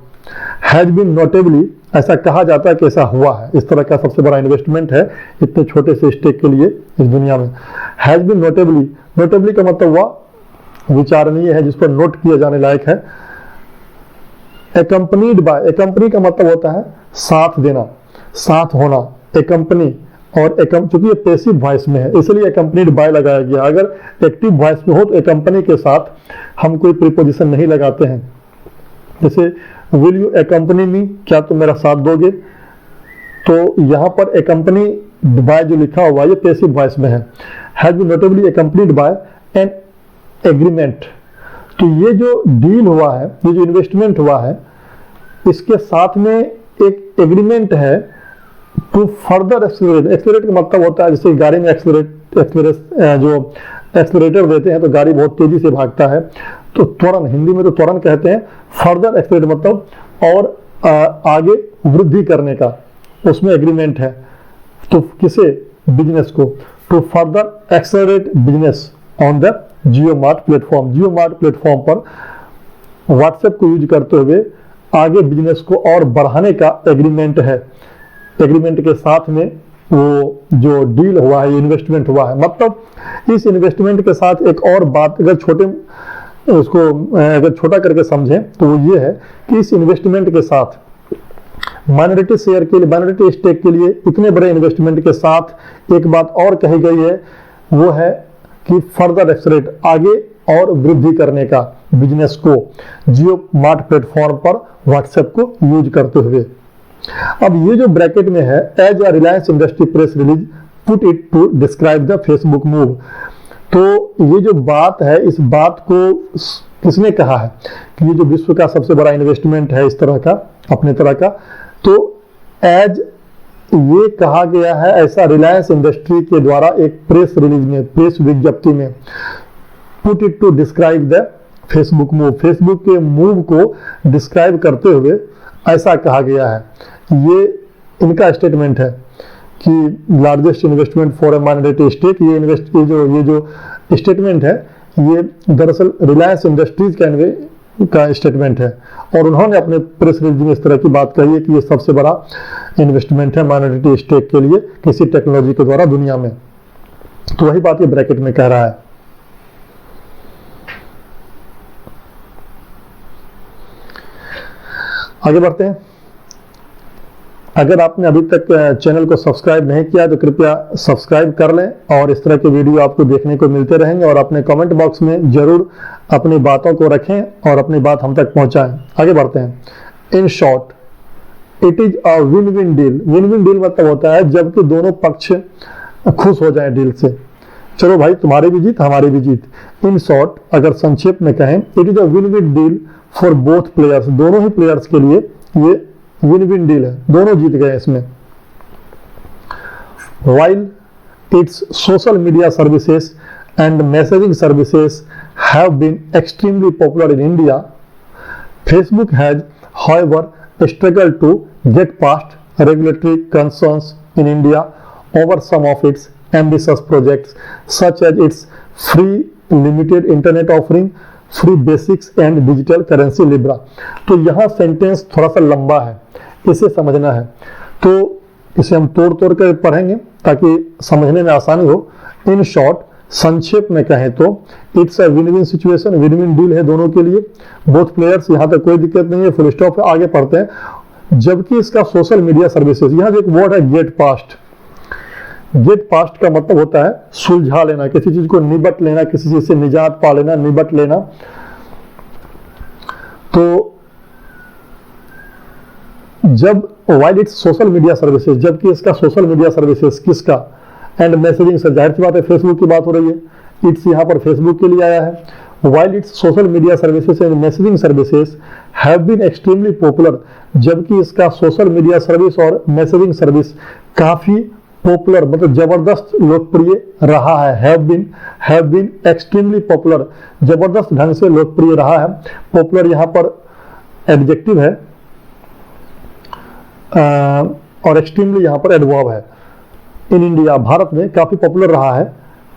has been notably, ऐसा कहा जाता है कि ऐसा हुआ है, इस तरह का सबसे बड़ा इन्वेस्टमेंट है इतने छोटे से स्टेक के लिए इस दुनिया में। हैज बीन नोटेबली, नोटेबली का मतलब हुआ विचारणीय है, जिस पर नोट किया जाने लायक है। एकम्पनीड बाय, एकम्पनी का मतलब होता है साथ देना, साथ होना, एकम्पनी, और चूंकि ये पैसिव वॉइस में है इसलिए एकम्पनीड बाय लगाया गया। अगर एक्टिव वॉइस में हो तो एकम्पनी के साथ हम कोई प्रीपोजिशन नहीं लगाते हैं, जैसे विल यू एकम्पनी मी, क्या तुम मेरा साथ दोगे, तो यहाँ पर एकम्पनी बाय जो लिखा हुआ ये पैसिव वॉइस में है। Has been notably accompanied by an agreement, तो ये जो डील हुआ है, ये जो इन्वेस्टमेंट हुआ है, इसके साथ में एक एग्रीमेंट है टू फर्दर एक्सेलरेट। एक्सेलरेट का मतलब होता है जैसे गाड़ी में जो एक्सेलरेटर देते हैं तो गाड़ी बहुत तेजी से भागता है, तो त्वरण, हिंदी में तो त्वरण कहते हैं, फर्दर एक्सेलरेट मतलब और आगे वृद्धि करने का, उसमें एग्रीमेंट है। तो किसे, बिजनेस को, to further accelerate business on the Jio Mart platform, Jio Mart platform पर व्हाट्सएप को यूज करते हुए आगे बिजनेस को और बढ़ाने का एग्रीमेंट है। एग्रीमेंट के साथ में वो जो डील हुआ है, इन्वेस्टमेंट हुआ है, मतलब इस इन्वेस्टमेंट के साथ एक और बात, अगर उसको अगर छोटा करके समझें तो वो ये है कि इस इन्वेस्टमेंट के साथ माइनॉरिटी शेयर के लिए, माइनॉरिटी स्टेक के लिए इतने बड़े इन्वेस्टमेंट के साथ एक बात और कही गई है, वो है कि फर्दर एक्सेलरेट, आगे और वृद्धि करने का बिजनेस को जियो मार्ट प्लेटफॉर्म पर व्हाट्सएप को यूज करते हुए। अब ये जो ब्रैकेट में है, as a Reliance industry press release put it to describe the Facebook move, तो ये जो बात है, इस बात को किसने कहा है कि ये जो विश्व का सबसे बड़ा इन्वेस्टमेंट है इस तरह का, अपने तरह का, तो एज ये कहा गया है, ऐसा रिलायंस इंडस्ट्री के द्वारा एक प्रेस रिलीज में, प्रेस विज्ञप्ति में, put it to describe the Facebook move, Facebook के मूव को डिस्क्राइब करते हुए ऐसा कहा गया है। ये इनका स्टेटमेंट है कि largest investment for a minority stake, ये जो स्टेटमेंट है ये दरअसल रिलायंस इंडस्ट्रीज का स्टेटमेंट है, और उन्होंने अपने प्रेस रिलीज में इस तरह की बात कही है कि ये सबसे बड़ा इन्वेस्टमेंट है माइनॉरिटी स्टेक के लिए किसी टेक्नोलॉजी के द्वारा दुनिया में। तो वही बात ये ब्रैकेट में कह रहा है। आगे बढ़ते हैं। अगर आपने अभी तक चैनल को सब्सक्राइब नहीं किया तो कृपया सब्सक्राइब कर लें, और इस तरह के वीडियो आपको देखने को मिलते रहेंगे, और अपने कमेंट बॉक्स में जरूर अपनी बातों को रखें और अपनी बात हम तक पहुंचाएं। आगे बढ़ते हैं। In short it is a win win deal. Win win deal मतलब होता है जबकि दोनों पक्ष खुश हो जाएं डील से। चलो भाई, तुम्हारी भी जीत हमारी भी जीत। इन शॉर्ट, अगर संक्षेप में कहें, it is a win win deal for both players. दोनों ही प्लेयर्स के लिए ये विन विन डील है, दोनों जीत गए इसमें। While its social media services and messaging services have been extremely popular in India, Facebook has, however, struggled to get past regulatory concerns in India over some of its ambitious projects, such as its free limited internet offering, free basics and digital currency Libra। तो यहाँ sentence थोड़ा सा लंबा है, इसे समझना है, तो इसे हम तोड़ तोड़ कर पढ़ेंगे ताकि समझने में आसानी हो। इन शॉर्ट, संक्षेप में कहें तो it's a win win situation, win win deal है दोनों के लिए, बोथ प्लेयर्स, यहाँ तक कोई दिक्कत नहीं है, फुल स्टॉप है, आगे पढ़ते हैं। जबकि इसका सोशल मीडिया सर्विसेज, यहाँ एक वर्ड है गेट पास्ट। गेट पास्ट का मतलब होता है सुलझा लेना, किसी चीज को निबट लेना, किसी चीज से निजात पा लेना, निबट लेना। तो जब while its social media services, जबकि इसका सोशल मीडिया सर्विसेज किसका, एंड मैसेजिंग से, जाहिर सी बात है फेसबुक की बात हो रही है, इट्स यहाँ पर फेसबुक के लिए आया है। While its social media services and messaging services have been extremely popular, जबकि इसका सोशल मीडिया सर्विस और मैसेजिंग सर्विस काफी पॉपुलर, मतलब जबरदस्त लोकप्रिय रहा है। हैव बीन एक्सट्रीमली पॉपुलर, जबरदस्त ढंग से लोकप्रिय रहा है। पॉपुलर यहाँ पर एडजेक्टिव है और एक्सट्रीमली यहाँ पर एडवर्ब है। इन इंडिया, भारत में काफी पॉपुलर रहा है।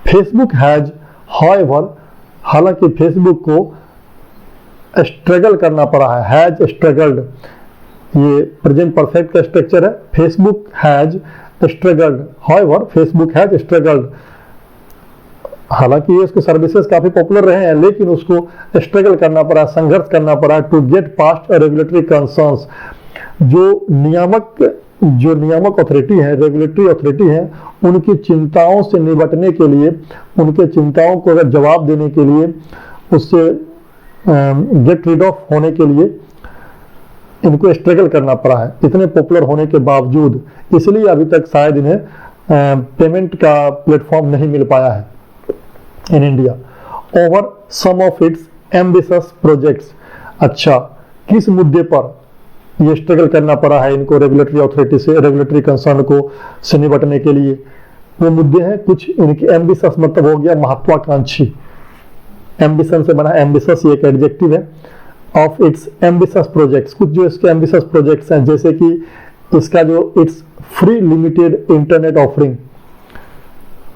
फेसबुक हैज, हाउएवर, हालांकि फेसबुक को स्ट्रगल करना पड़ा है, हैज स्ट्रगल्ड, ये प्रेजेंट परफेक्ट का स्ट्रक्चर है। Facebook has struggled, however Facebook has struggled, हालांकि ये उसके सर्विसेज काफी पॉपुलर रहे हैं, लेकिन उसको स्ट्रगल करना पड़ा, संघर्ष करना पड़ा to get past regulatory concerns. जो नियामक अथॉरिटी है, रेगुलेटरी अथॉरिटी है, उनकी चिंताओं से निपटने के लिए, उनके चिंताओं को अगर जवाब देने के लिए, उससे गेट रिड ऑफ होने के लिए इनको स्ट्रगल करना पड़ा है, इतने पॉपुलर होने के बावजूद। इसलिए अभी तक शायद इन्हें पेमेंट का प्लेटफॉर्म नहीं मिल पाया है in India. Over some of its ambitious projects, अच्छा किस मुद्दे पर ये स्ट्रगल करना पड़ा है इनको रेगुलेटरी अथॉरिटी से, रेगुलेटरी कंसर्न को से निपटने के लिए? वो मुद्दे हैं कुछ इनके एम्बिशियस, मतलब हो गया महत्वाकांक्षी, एम्बिशन से बना एम्बिशियस, ये एक एडजेक्टिव है। ऑफ इट्स एम्बिशियस प्रोजेक्ट्स, कुछ जो इसके एम्बिशियस प्रोजेक्ट्स हैं, जैसे कि इसका जो it's free limited internet offering,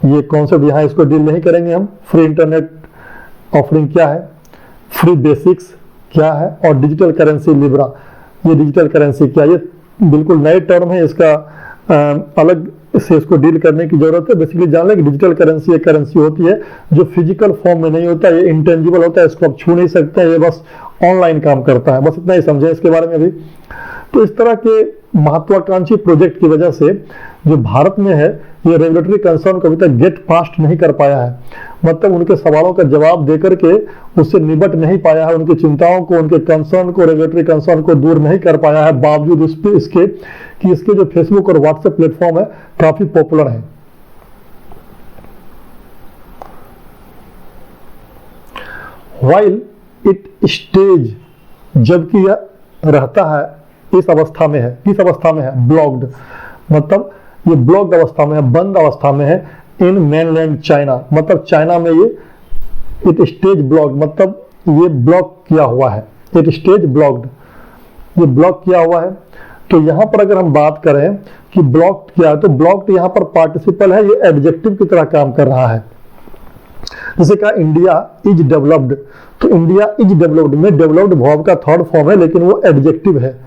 ये कॉन्सेप्ट यहाँ इसको डील नहीं करेंगे हम। फ्री इंटरनेट ऑफरिंग क्या है, फ्री बेसिक्स क्या है, और डिजिटल करेंसी लिब्रा, ये डिजिटल करेंसी क्या, ये बिल्कुल नए टर्म है, इसका अलग से इसको डील करने की जरूरत है। बेसिकली जान लें कि डिजिटल करेंसी एक करेंसी होती है जो फिजिकल फॉर्म में नहीं होता, ये इंटेंजिबल होता है, इसको आप छू नहीं सकते, ये बस ऑनलाइन काम करता है, बस इतना ही समझें इसके बारे में अभी। तो इस तरह के महत्वाकांक्षी प्रोजेक्ट की वजह से जो भारत में है, ये रेगुलेटरी कंसर्न को अभी तक गेट पास्ट नहीं कर पाया है, मतलब उनके सवालों का जवाब देकर के उससे निपट नहीं पाया है, उनकी चिंताओं को, उनके कंसर्न को, रेगुलेटरी कंसर्न को दूर नहीं कर पाया है, बावजूद इसके कि इसके जो फेसबुक और व्हाट्सएप प्लेटफॉर्म है काफी पॉपुलर है। व्हाइल इट स्टेज, जबकि यह रहता है इस अवस्था में है, किस अवस्था में है, ब्लॉक्ड, मतलब ये ब्लॉक्ड अवस्था में है, बंद अवस्था में है। इन मेनलैंड चाइना, मतलब चाइना में ये इट स्टेज ब्लॉक्ड, मतलब ये ब्लॉक किया हुआ है, इट स्टेज ब्लॉक्ड, ये ब्लॉक किया हुआ है। तो यहाँ पर अगर हम बात करें कि ब्लॉक्ड क्या है, तो ब्लॉक्ड यहाँ पर पार्टिसिपल है, ये एडजेक्टिव की तरह काम कर रहा है। जैसे कहा इंडिया इज डेवलप्ड, तो इंडिया इज डेवलप्ड में डेवलप्ड वर्ब का थर्ड फॉर्म है, लेकिन वो एडजेक्टिव है,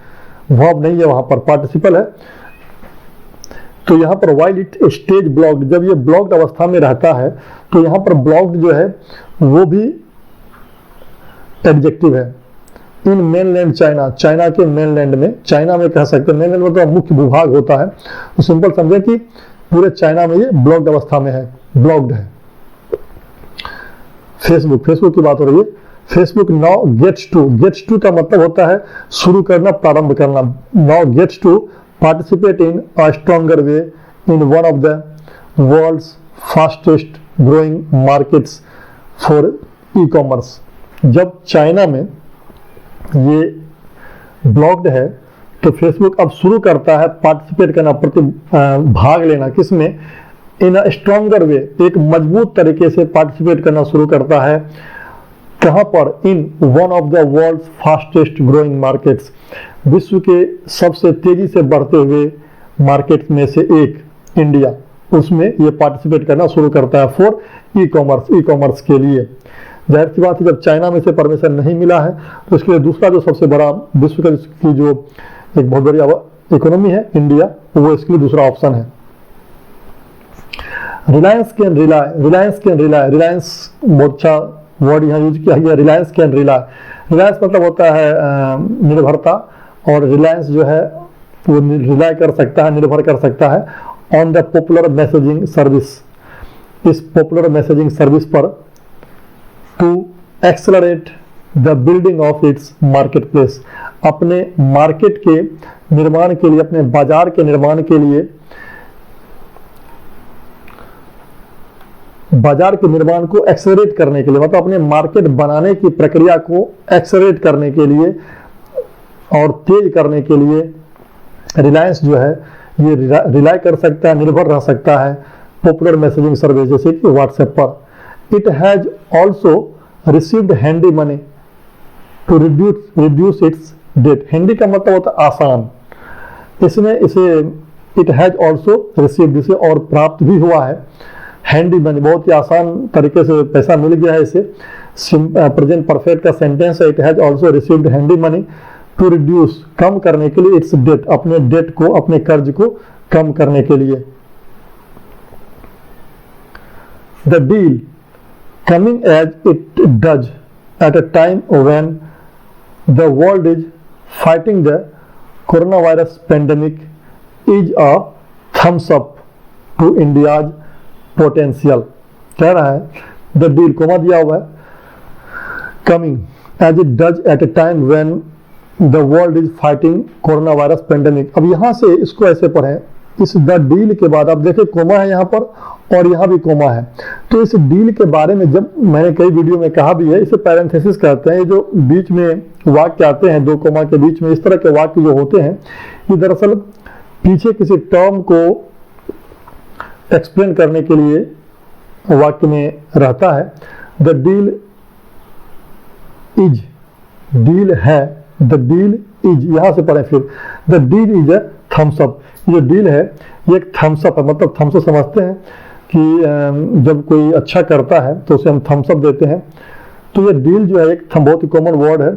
वर्ब नहीं है, वहां पर पार्टिसिपल है। तो यहाँ पर वाइल इट स्टेज ब्लॉक्ड, जब ये ब्लॉक्ड अवस्था में रहता है, तो यहाँ पर ब्लॉक्ड जो है वो भी एडजेक्टिव है। इन मेनलैंड चाइना, चाइना के मेनलैंड में, चाइना में कह सकते हैं, मेनलैंड मतलब मुख्य भूभाग होता है, तो सिंपल समझे कि पूरे चाइना में ये ब्लॉक्ड अवस्था में है, ब्लॉक्ड है। फेसबुक की बात हो रही है। फेसबुक नाउ गेट्स टू का मतलब होता है शुरू करना, प्रारंभ करना। Now gets to participate in a stronger way in one of the world's fastest growing markets for e commerce. जब चाइना में ये ब्लॉक्ड है तो फेसबुक अब शुरू करता है पार्टिसिपेट करना, भाग लेना, किसमें, इन अ स्ट्रॉन्गर वे, एक मजबूत तरीके से पार्टिसिपेट करना शुरू करता है। कहां पर, in one of the world's fastest growing markets, विश्व के सबसे तेजी से बढ़ते हुए मार्केट में से एक इंडिया, उसमें ये पार्टिसिपेट करना शुरू करता है फॉर ई कॉमर्स के लिए। जाहिर सी बात है, जब चाइना में से परमिशन नहीं मिला है तो उसके लिए दूसरा जो सबसे बड़ा विश्व की जो एक बहुत बड़ी इकोनॉमी है इंडिया, वो इसके लिए दूसरा ऑप्शन है। रिलायंस कैन रिलाय, रिलायंस बहुत अच्छा वर्ड यहाँ यूज किया गया, रिलायंस कैन रिलाय। रिलायंस मतलब होता है निर्भरता, और रिलायंस जो है वो रिलाय कर सकता है, निर्भर कर सकता है on the popular messaging service, इस पॉपुलर मैसेजिंग सर्विस पर, to accelerate the building of its marketplace, अपने मार्केट के निर्माण के लिए, अपने बाजार के निर्माण के लिए, बाजार के निर्माण को एक्सेलरेट करने के लिए, मतलब अपने मार्केट बनाने की प्रक्रिया को एक्सेलरेट करने के लिए और तेज करने के लिए रिलायंस जो है ये रिलाय कर सकता है, निर्भर रह सकता है पॉपुलर मैसेजिंग सर्विस जैसे कि व्हाट्सएप पर। It has also received handy money to reduce its debt. Handy का मतलब होता है आसान, इसने इसे इट हैज ऑल्सो रिसीव्ड, इसे और प्राप्त भी हुआ है हैंडी मनी, बहुत ही आसान तरीके से पैसा मिल गया है इसे। प्रेजेंट परफेक्ट का सेंटेंस है, it has also received handy money to reduce, कम करने के लिए, इट्स डेट, अपने डेट को, अपने कर्ज को कम करने के लिए। The deal coming as it does at a time when the world is fighting the corona virus pandemic is a thumbs up to India's potential. कह रहा है द डील, कोमा दिया हुआ है, coming as it does at a time when the world is fighting corona virus pandemic. अब यहां से इसको ऐसे पढ़ें, इस द डील के बाद आप देखें कोमा है यहां पर और यहां भी कोमा है, तो इस डील के बारे में जब मैंने कई वीडियो में कहा भी है, इसे पैरेंथेसिस कहते हैं। ये जो बीच में वाक्य आते हैं, दो कोमा के बीच में, इस तरह के वाक्य जो होते हैं, ये दरअसल पीछे किसी टर्म को एक्सप्लेन करने के लिए वाक्य में रहता है। द डील इज, डील है, द डील इज, यहां से पढ़े फिर, the deal is a thumbs up. ये डील है ये एक थम्स अप है, मतलब थम्स अप समझते हैं कि जब कोई अच्छा करता है तो उसे हम थम्स अप देते हैं, तो ये डील जो है एक बहुत ही कॉमन वर्ड है।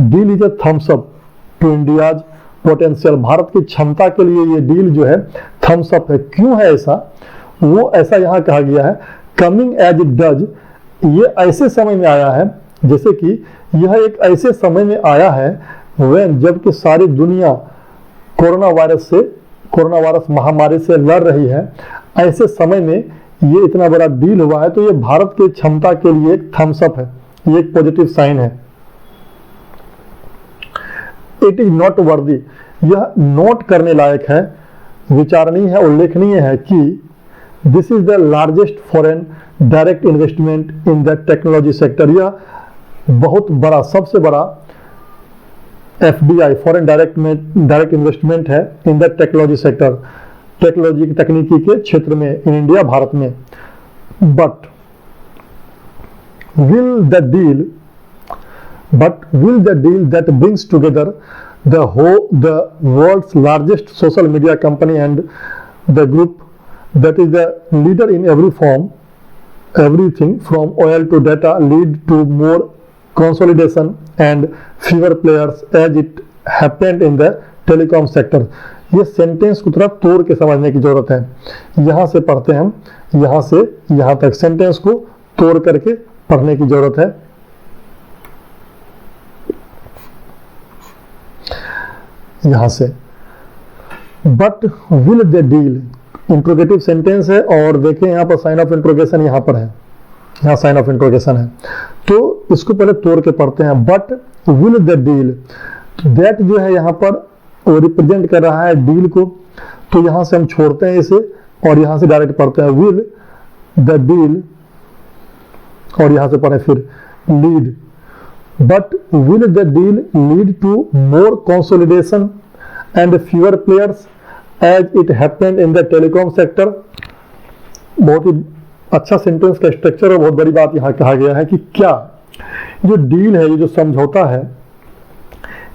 Deal is a thumbs up to India's potential, भारत की क्षमता के लिए ये डील जो है थम्स अप है। क्यों है ऐसा, वो ऐसा यहाँ कहा गया है, कमिंग एज इट डज, ये ऐसे समय में आया है, जैसे कि यह एक ऐसे समय में आया है when, जबकि सारी दुनिया कोरोना वायरस महामारी से लड़ रही है, ऐसे समय में ये इतना बड़ा डील हुआ है, तो ये भारत की क्षमता के लिए एक थम्स अप है, ये एक पॉजिटिव साइन है। इट इज नॉट वर्दी, यह नोट करने लायक है, विचारणीय है, उल्लेखनीय है कि this is the largest foreign direct investment in the technology sector, यह बहुत बड़ा, सबसे बड़ा FDI फॉरेन डायरेक्ट इन्वेस्टमेंट है in the technology sector, technology की तकनीकी के क्षेत्र में इन इंडिया, भारत में। But will the deal that brings together the world's largest social media company and the group that is the leader in every form, everything from oil to data, lead to more consolidation and fewer players as it happened in the telecom sector। ये sentence को थोड़ा तोड़ के समझने की जरूरत है। यहां से पढ़ते हैं हम, यहां से यहां तक सेंटेंस को तोड़ करके पढ़ने की जरूरत है। यहां से but will the deal, interrogative sentence है, और देखें यहाँ पर साइन ऑफ इंट्रोगेशन यहाँ पर है, यहाँ साइन ऑफ इंट्रोगेशन है, तो इसको पहले तोड़ के पढ़ते हैं। But will the deal, that जो है यहाँ पर वो रिप्रेजेंट कर रहा है डील को, तो यहाँ से हम छोड़ते हैं इसे, और यहां से डायरेक्ट पढ़ते हैं विल द डील, और यहां से पढ़े फिर lead, but will the deal lead to more consolidation and fewer players as it happened in the telecom sector. बहुत ही अच्छा सेंटेंस का स्ट्रक्चर और बहुत बड़ी बात यहाँ कहा गया है कि क्या जो डील है, ये जो समझौता है,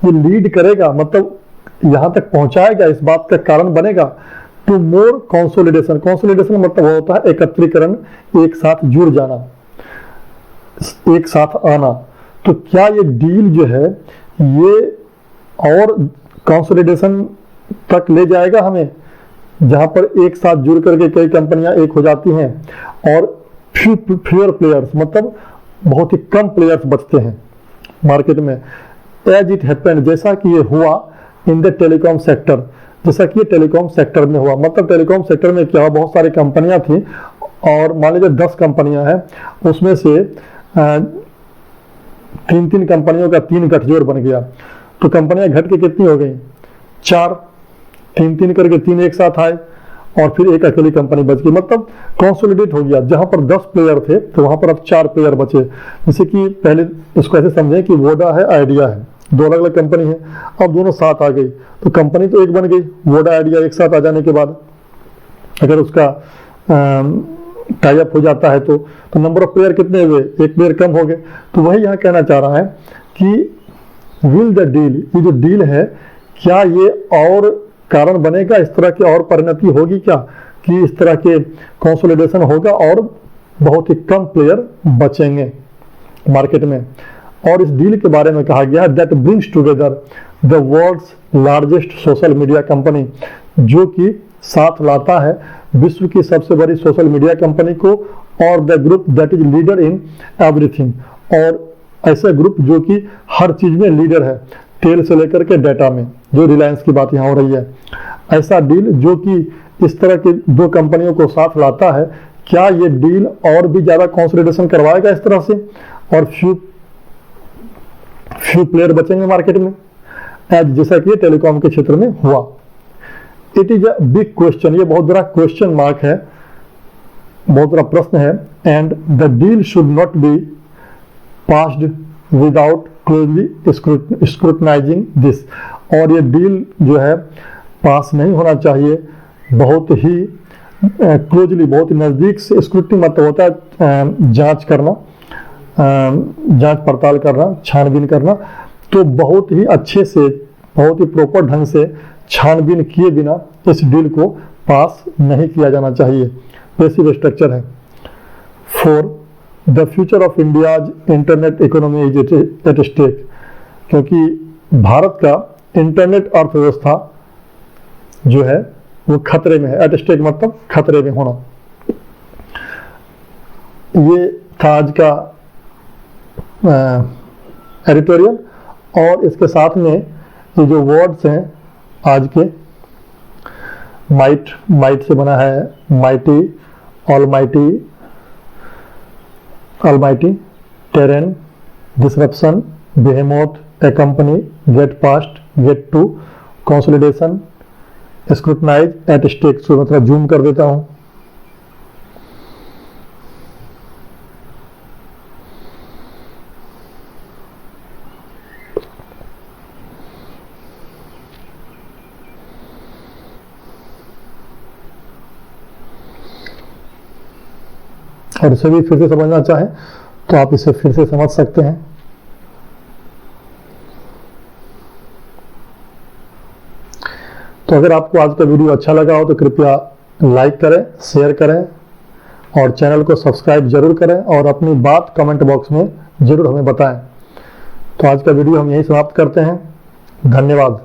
ये लीड करेगा, मतलब यहाँ तक पहुंचाएगा, इस बात का कारण बनेगा टू मोर कंसोलिडेशन। कंसोलिडेशन मतलब होता है एकत्रीकरण, एक साथ जुड़ जाना, एक साथ आना। तो क्या ये डील जो है ये और कंसोलिडेशन तक ले जाएगा हमें, जहां पर एक साथ जुड़ करके कई कंपनियां एक हो जाती हैं और फ्यूअर प्लेयर्स, मतलब बहुत ही कम प्लेयर्स बचते हैं मार्केट में। एज इट हैपेंड, जैसा कि ये हुआ इन द टेलीकॉम सेक्टर, जैसा कि ये टेलीकॉम सेक्टर में हुआ। मतलब टेलीकॉम सेक्टर में क्या हुआ, बहुत सारी कंपनियां थी और मान लीजिए 10 कंपनियां हैं, उसमें से 3 कंपनियों का 3 गठजोड़ बन गया, तो कंपनियां घट के कितनी हो गई, 4, 3 करके 3 एक साथ आए और फिर एक अकेली कंपनी बच गई, मतलब कंसोलिडेट हो गया। जहां पर 10 प्लेयर थे तो वहां पर अब 4 प्लेयर बचे। जैसे कि पहले इसको ऐसे समझें कि वोडा है, आइडिया है, 2 अलग अलग कंपनी है, अब दोनों साथ आ गई तो कंपनी तो एक बन गई। वोडा आइडिया एक साथ आ जाने के बाद अगर उसका टाई अप हो जाता है तो नंबर ऑफ प्लेयर कितने हुए, 1 प्लेयर कम हो गए। तो वही यहाँ कहना चाह रहा है कि विल द डील, ये जो डील है क्या ये और कारण बनेगा, इस तरह की और परिणति होगी क्या कि इस तरह के कंसोलिडेशन होगा और बहुत ही कम प्लेयर बचेंगे मार्केट में। और इस डील के बारे में कहा गया है that brings together the world's largest social media company, जो कि साथ लाता है विश्व की सबसे बड़ी सोशल मीडिया कंपनी को, और the group that is leader in everything, और ऐसा ग्रुप जो कि हर चीज में लीडर है, तेल से लेकर के डाटा में, जो रिलायंस की बात यहाँ हो रही है। ऐसा डील जो कि इस तरह के 2 कंपनियों को साथ लाता है, क्या ये डील और भी ज्यादा कंसोलिडेशन करवाएगा इस तरह से और फ्यू प्लेयर बचेंगे मार्केट में, जैसा कि टेलीकॉम के क्षेत्र में हुआ। It is a big question, ये बहुत बड़ा क्वेश्चन मार्क है, बहुत बड़ा प्रश्न है। And the deal should not be passed without closely scrutinising this, और ये डील जो है पास नहीं होना चाहिए, बहुत ही क्लोजली, बहुत ही नज़दीक से। स्क्रूटनी मतलब होता है जांच करना, जांच पड़ताल करना, छानबीन करना, तो बहुत ही अच्छे से, बहुत ही प्रॉपर ढंग से छानबीन किए बिना इस डील को पास नहीं किया जाना चाहिए। बेसिक स्ट्रक्चर है। 4, the future of India's internet economy is at stake, क्योंकि भारत का इंटरनेट अर्थव्यवस्था जो है वो खतरे में है। एट स्टेक मतलब खतरे में होना। ये था आज का एडिटोरियल, और इसके साथ में ये जो वर्ड्स हैं आज के, माइट से बना है mighty, almighty, terrain, disruption, behemoth, a company, get past, get to, consolidation, scrutinize, at stake. So मतलब जूम कर देता हूं। और इसे भी फिर से समझना चाहें तो आप इसे फिर से समझ सकते हैं। तो अगर आपको आज का वीडियो अच्छा लगा हो तो कृपया लाइक करें, शेयर करें और चैनल को सब्सक्राइब जरूर करें, और अपनी बात कमेंट बॉक्स में जरूर हमें बताएं। तो आज का वीडियो हम यहीं समाप्त करते हैं। धन्यवाद।